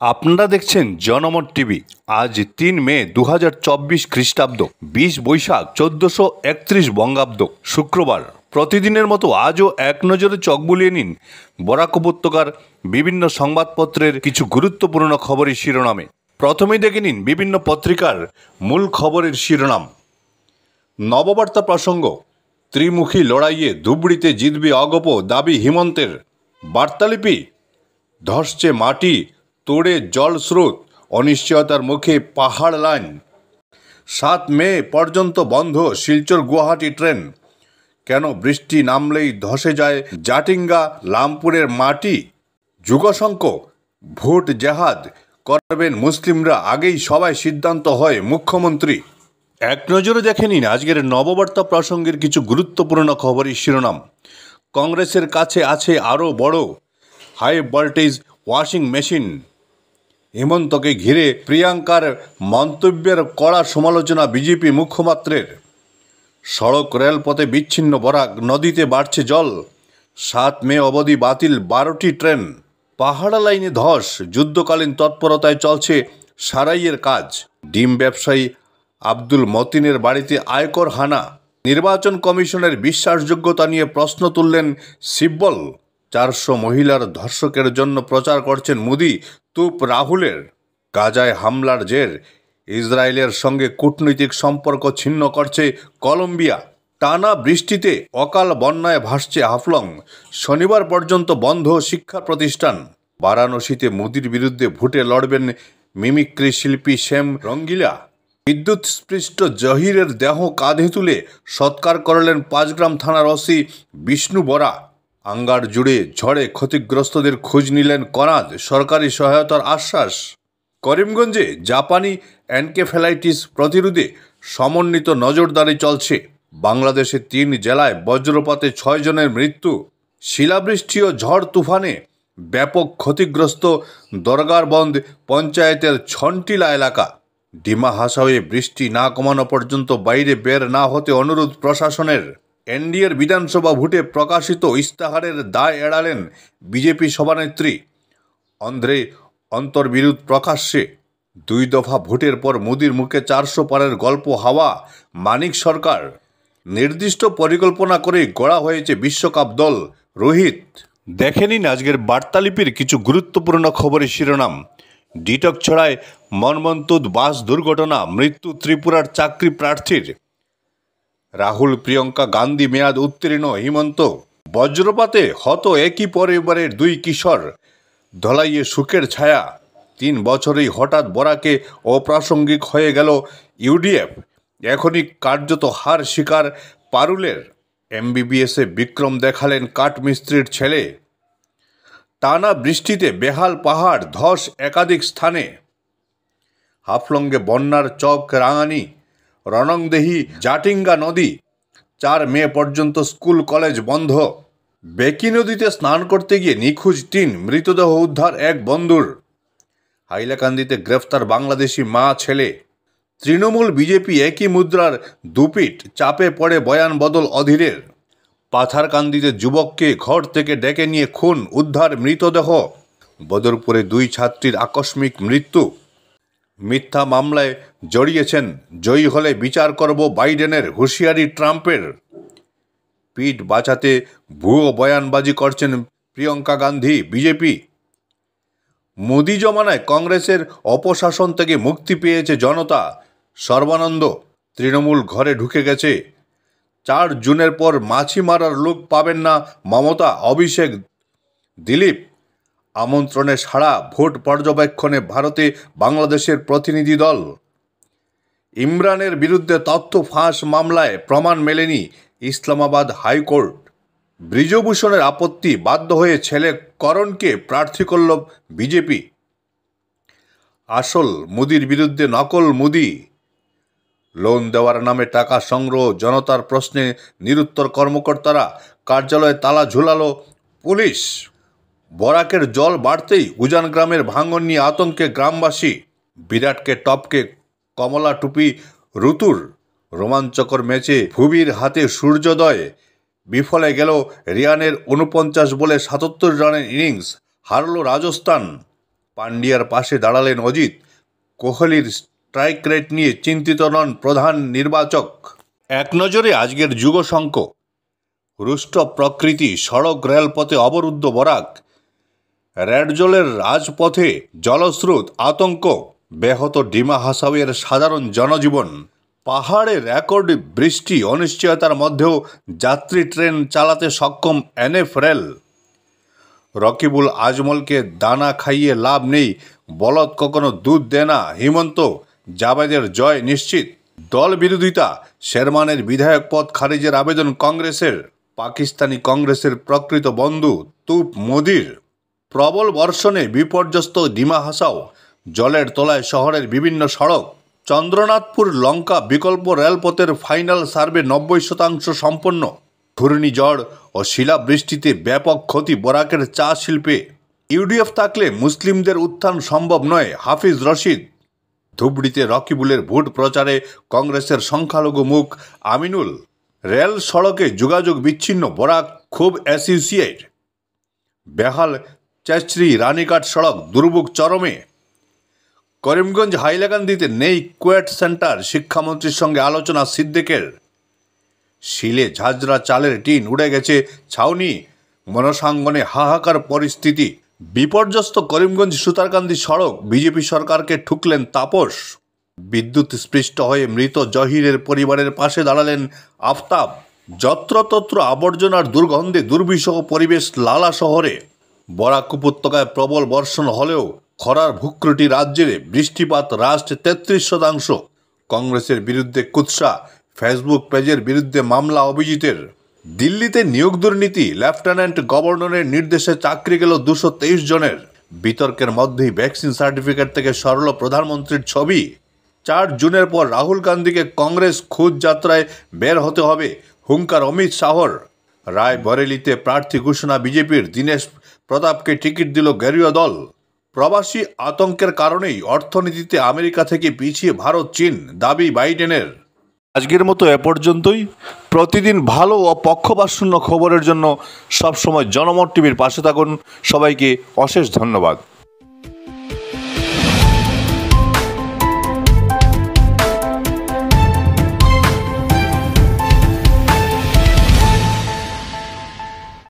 আপনারা দেখছেন জনমত টিভি। আজ ৩ মে ২০২৪ খ্রিস্টাব্দ, ২০ বৈশাখ ১৪৩১ বঙ্গাব্দ, শুক্রবার। প্রতিদিনের মতো আজও এক নজরে চোখ বুলিয়ে নিন বরাক উপত্যকার বিভিন্ন সংবাদপত্রের কিছু গুরুত্বপূর্ণ খবরের শিরোনামে। প্রথমেই দেখে নিন বিভিন্ন পত্রিকার মূল খবরের শিরোনাম। নববার্তা প্রসঙ্গ, ত্রিমুখী লড়াইয়ে ধুবড়িতে জিতবে অগপ দাবি হিমন্তের। বার্তালিপি, ধসছে মাটি, তোড়ে জল স্রোত, অনিশ্চয়তার মুখে পাহাড় লাইন। ৭ মে পর্যন্ত বন্ধ শিলচর গুয়াহাটি ট্রেন। কেন বৃষ্টি নামলেই ধসে যায় জাটিঙ্গা লামপুরের মাটি। যুগশঙ্ক, ভোট জেহাদ করবেন মুসলিমরা, আগেই সবাই সিদ্ধান্ত হয় মুখ্যমন্ত্রী। এক নজরে দেখে নিন আজকের নববার্তা প্রসঙ্গের কিছু গুরুত্বপূর্ণ খবরের শিরোনাম। কংগ্রেসের কাছে আছে আরও বড় হাই ভোল্টেজ ওয়াশিং মেশিন। হেমন্তকে ঘিরে প্রিয়াঙ্কার মন্তব্যের কড়া সমালোচনা বিজেপি মুখপাত্রের। সড়ক রেলপথে বিচ্ছিন্ন বরাক, নদীতে বাড়ছে জল। ৭ মে অবধি বাতিল ১২টি ট্রেন। পাহাড়া লাইনে ধস, যুদ্ধকালীন তৎপরতায় চলছে সারাইয়ের কাজ। ডিম ব্যবসায়ী আব্দুল মতিনের বাড়িতে আয়কর হানা। নির্বাচন কমিশনের বিশ্বাসযোগ্যতা নিয়ে প্রশ্ন তুললেন সিব্বল। ৪০০ মহিলার ধর্ষকের জন্য প্রচার করছেন মোদি, তুপ রাহুলের। গাজায় হামলার জের, ইসরায়েলের সঙ্গে কূটনৈতিক সম্পর্ক ছিন্ন করছে কলম্বিয়া। টানা বৃষ্টিতে অকাল বন্যায় ভাসছে হাফলং। শনিবার পর্যন্ত বন্ধ শিক্ষা প্রতিষ্ঠান। বারাণসীতে মোদির বিরুদ্ধে ভোটে লড়বেন মিমিক্রি শিল্পী শ্যাম রঙ্গিলা। বিদ্যুৎস্পৃষ্ট জহিরের দেহ কাঁধে তুলে সৎকার করলেন ৫ গ্রাম থানার ওসি বিষ্ণু বরা। আঙ্গার জুড়ে ঝড়ে ক্ষতিগ্রস্তদের খোঁজ নিলেন কনাদ, সরকারি সহায়তার আশ্বাস। করিমগঞ্জে জাপানি এনকেফেলাইটিস প্রতিরোধে সমন্বিত নজরদারি চলছে। বাংলাদেশে ৩ জেলায় বজ্রপাতে ৬ জনের মৃত্যু। শিলাবৃষ্টি ও ঝড় তুফানে ব্যাপক ক্ষতিগ্রস্ত দরগারবন্দ পঞ্চায়েতের ছন্টিলা এলাকা। ডিমা হাসাওয়ে বৃষ্টি না কমানো পর্যন্ত বাইরে বের না হতে অনুরোধ প্রশাসনের। এনডিএর বিধানসভা ভোটে প্রকাশিত ইস্তাহারের দায় এড়ালেন বিজেপি সভানেত্রী। অন্ধ্রে অন্তর্বিরোধ প্রকাশ্যে। ২ দফা ভোটের পর মোদির মুখে ৪০০ পারের গল্প হাওয়া। মানিক সরকার, নির্দিষ্ট পরিকল্পনা করে গড়া হয়েছে বিশ্বকাপ দল। রোহিত। দেখে নিন আজকের বার্তালিপির কিছু গুরুত্বপূর্ণ খবরের শিরোনাম। ডিটক ছড়ায় মর্মন্তুদ বাস দুর্ঘটনা, মৃত্যু ত্রিপুরার চাকরি প্রার্থীর। রাহুল প্রিয়ঙ্কা গান্ধী মেয়াদ উত্তীর্ণ, হিমন্ত। বজ্রপাতে হত একই পরিবারের ২ কিশোর, ধলাইয়ে সুখের ছায়া। ৩ বছরেই হঠাৎ বরাকে অপ্রাসঙ্গিক হয়ে গেল ইউডিএফ। এখনই কার্যত হার শিকার পারুলের। এমবিবিএসে বিক্রম দেখালেন কাঠমিস্ত্রির ছেলে। টানা বৃষ্টিতে বেহাল পাহাড়, ধস একাধিক স্থানে। হাফলংয়ে বন্যার চক রাঙানি, রণংদেহী জাটিঙ্গা নদী। ৪ মে পর্যন্ত স্কুল কলেজ বন্ধ। বেকি নদীতে স্নান করতে গিয়ে নিখোঁজ ৩, মৃতদেহ উদ্ধার এক বন্ধুর। হাইলাকান্দিতে গ্রেফতার বাংলাদেশি মা ছেলে। তৃণমূল বিজেপি একই মুদ্রার দুপিঠ, চাপে পড়ে বয়ান বদল অধীরের। পাথারকান্দিতে যুবককে ঘর থেকে ডেকে নিয়ে খুন, উদ্ধার মৃতদেহ। বদরপুরে 2 ছাত্রীর আকস্মিক মৃত্যু। মিথ্যা মামলায় জড়িয়েছেন, জয়ী হলে বিচার করব বাইডেনের, হুঁশিয়ারি ট্রাম্পের। পিঠ বাঁচাতে ভুয়ো বয়ানবাজি করছেন প্রিয়ঙ্কা গান্ধী, বিজেপি। মোদি জমানায় কংগ্রেসের অপশাসন থেকে মুক্তি পেয়েছে জনতা, সর্বানন্দ। তৃণমূল ঘরে ঢুকে গেছে। ৪ জুনের পর মাছি মারার লোক পাবেন না মমতা, অভিষেক, দিলীপ। আমন্ত্রণে সাড়া, ভোট পর্যবেক্ষণে ভারতে বাংলাদেশের প্রতিনিধি দল। ইমরানের বিরুদ্ধে তথ্য ফাঁস মামলায় প্রমাণ মেলেনি, ইসলামাবাদ হাইকোর্ট। ব্রিজভূষণের আপত্তি, বাধ্য হয়ে ছেলে করণকে প্রার্থী করল বিজেপি। আসল মোদির বিরুদ্ধে নকল মোদি। লোন দেওয়ার নামে টাকা সংগ্রহ, জনতার প্রশ্নে নিরুত্তর কর্মকর্তারা, কার্যালয়ে তালা ঝুলালো পুলিশ। বরাকের জল বাড়তেই উজান গ্রামের ভাঙন নিয়ে আতঙ্কে গ্রামবাসী। বিরাটকে টপকে কমলা টুপি ঋতুর। রোমাঞ্চকর ম্যাচে ভুবির হাতে সূর্যোদয়। বিফলে গেল রিয়ানের ৪৯ বলে ৭৭ রানের ইনিংস, হারল রাজস্থান। পান্ডিয়ার পাশে দাঁড়ালেন অজিত। কোহলির স্ট্রাইক রেট নিয়ে চিন্তিত নন প্রধান নির্বাচক। এক নজরে আজকের যুগশঙ্ক। রুষ্ট প্রকৃতি, সড়ক রেলপথে অবরুদ্ধ বরাক, রেডজলের রাজপথে জলস্রোত, আতঙ্ক, ব্যাহত ডিমা হাসাওয়ের সাধারণ জনজীবন। পাহাড়ে রেকর্ড বৃষ্টি, অনিশ্চয়তার মধ্যেও যাত্রী ট্রেন চালাতে সক্ষম এনএফ রেল। রকিবুল আজমলকে দানা খাইয়ে লাভ নেই, বলদ কখনো দুধ দেয় না। হিমন্ত জাবেদের জয় নিশ্চিত। দল বিরোধিতা, শেরমানের বিধায়ক পদ খারিজের আবেদন কংগ্রেসের। পাকিস্তানি কংগ্রেসের প্রকৃত বন্ধু তুপ মোদির। প্রবল বর্ষণে বিপর্যস্ত ডিমা হাসাও, জলের তলায় শহরের বিভিন্ন সড়ক। চন্দ্রনাথপুর লঙ্কা বিকল্প রেলপথের ফাইনাল সার্ভে 90% সম্পন্ন। ঘূর্ণিঝড় ও শিলাবৃষ্টিতে ব্যাপক ক্ষতি বরাকের চা শিল্পে। ইউডিএফ থাকলে মুসলিমদের উত্থান সম্ভব নয়, হাফিজ রশিদ। ধুবড়িতে রকিবুলের ভোট প্রচারে কংগ্রেসের সংখ্যালঘু মুখ আমিনুল। রেল সড়কে যোগাযোগ বিচ্ছিন্ন, বরাক খুব অ্যাসোসিয়েট। বেহাল চেচরি রানীঘাট সড়ক, দুর্ভোগ চরমে। করিমগঞ্জ হাইলাকান্দিতে নেই কুয়েট সেন্টার, শিক্ষামন্ত্রীর সঙ্গে আলোচনা সিদ্দিকের। শিলে ঝাঁঝরা চালের টিন, উড়ে গেছে ছাউনি, মনসাঙ্গনে হাহাকার পরিস্থিতি। বিপর্যস্ত করিমগঞ্জ সুতারকান্দি সড়ক, বিজেপি সরকারকে ঠুকলেন তাপস। বিদ্যুৎ স্পৃষ্ট হয়ে মৃত জহিরের পরিবারের পাশে দাঁড়ালেন আফতাব। যত্রতত্র আবর্জনার দুর্গন্ধে দুর্বিষহ পরিবেশ লালা শহরে। বরাক উপত্যকায় প্রবল বর্ষণ হলেও খরার ভূক্রটি রাজ্যে। বৃষ্টিপাত হ্রাস 33%। কংগ্রেসের বিরুদ্ধে কুৎসা, ফেসবুক পেজের বিরুদ্ধে মামলা অভিজিতের। দিল্লিতে নিয়োগ দুর্নীতি, লেফটেন্যান্ট গভর্নরের নির্দেশে চাকরি গেল 223 জনের। বিতর্কের মধ্যেই ভ্যাকসিন সার্টিফিকেট থেকে সরল প্রধানমন্ত্রীর ছবি। 4 জুনের পর রাহুল গান্ধীকে কংগ্রেস খোঁজ যাত্রায় বের হতে হবে, হুঙ্কার অমিত শাহর। রায়বরেলিতে প্রার্থী ঘোষণা বিজেপির, দীনেশ প্রতাপকে টিকিট দিল গেরুয়া দল। প্রবাসী আতঙ্কের কারণেই অর্থনীতিতে আমেরিকা থেকে পিছিয়ে ভারত, চীন, দাবি বাইডেনের। আজকের মতো এ পর্যন্তই। প্রতিদিন ভালো ও পক্ষপাতশূন্য খবরের জন্য সবসময় জনমত টিভির পাশে থাকুন। সবাইকে অশেষ ধন্যবাদ।